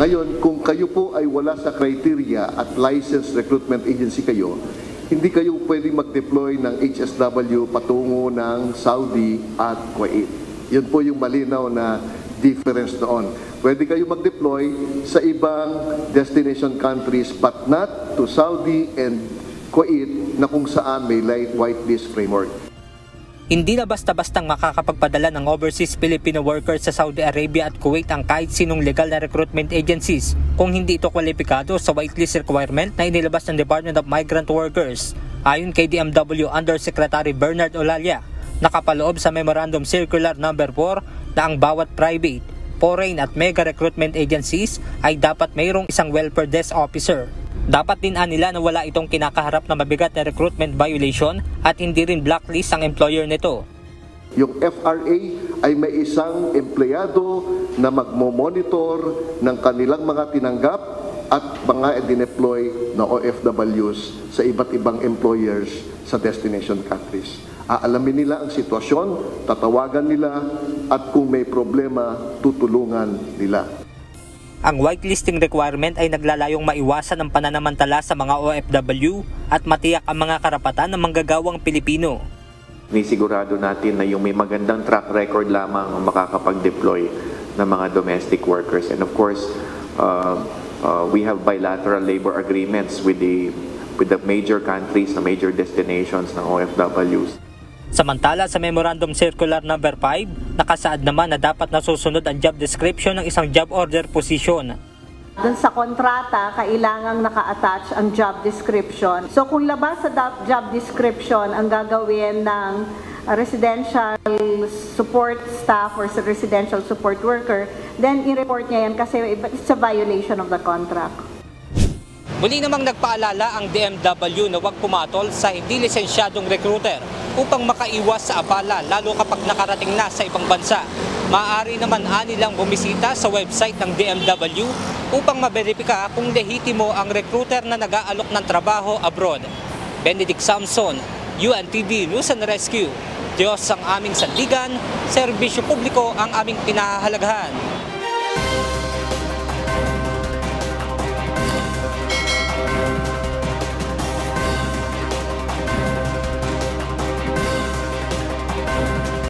Ngayon, kung kayo po ay wala sa criteria at licensed recruitment agency kayo, hindi kayo pwede mag-deploy ng HSW patungo ng Saudi at Kuwait. Yun po yung malinaw na difference doon. Pwede kayo mag-deploy sa ibang destination countries but not to Saudi and Kuwait na kung saan may whitelist framework. Hindi na basta-bastang makakapagpadala ng overseas Filipino workers sa Saudi Arabia at Kuwait ang kahit sinong legal na recruitment agencies kung hindi ito kwalipikado sa whitelist requirement na inilabas ng Department of Migrant Workers. Ayon kay DMW Undersecretary Bernard Olalia, nakapaloob sa Memorandum Circular No. 4 na ang bawat private, foreign at mega recruitment agencies ay dapat mayroong isang welfare desk officer. Dapat din nila na wala itong kinakaharap na mabigat na recruitment violation at hindi rin blacklist ang employer nito. Yung FRA ay may isang empleyado na magmo-monitor ng kanilang mga tinanggap at mga dineploy na OFWs sa iba't ibang employers sa destination countries. Aalamin nila ang sitwasyon, tatawagan nila at kung may problema, tutulungan nila. Ang whitelisting requirement ay naglalayong maiwasan ang pananamantala sa mga OFW at matiyak ang mga karapatan ng manggagawang Pilipino. Nisigurado natin na yung may magandang track record lamang ang makakapag-deploy ng mga domestic workers. And of course, we have bilateral labor agreements with the major countries, the major destinations ng OFWs. Samantala sa Memorandum Circular No. 5, nakasaad naman na dapat nasusunod ang job description ng isang job order position. Doon sa kontrata, kailangang naka-attach ang job description. So kung labas sa job description ang gagawin ng residential support staff or residential support worker, then i-report niya yan kasi it's a violation of the contract. Muli namang nagpaalala ang DMW na huwag pumatol sa hindi lisensyadong recruiter upang makaiwas sa abala lalo kapag nakarating na sa ibang bansa. Maaari naman nilang bumisita sa website ng DMW upang maberipika kung lehitimo ang recruiter na nag-aalok ng trabaho abroad. Benedict Samson, UNTV News and Rescue. Diyos ang aming sandigan, serbisyo publiko ang aming pinahahalagahan.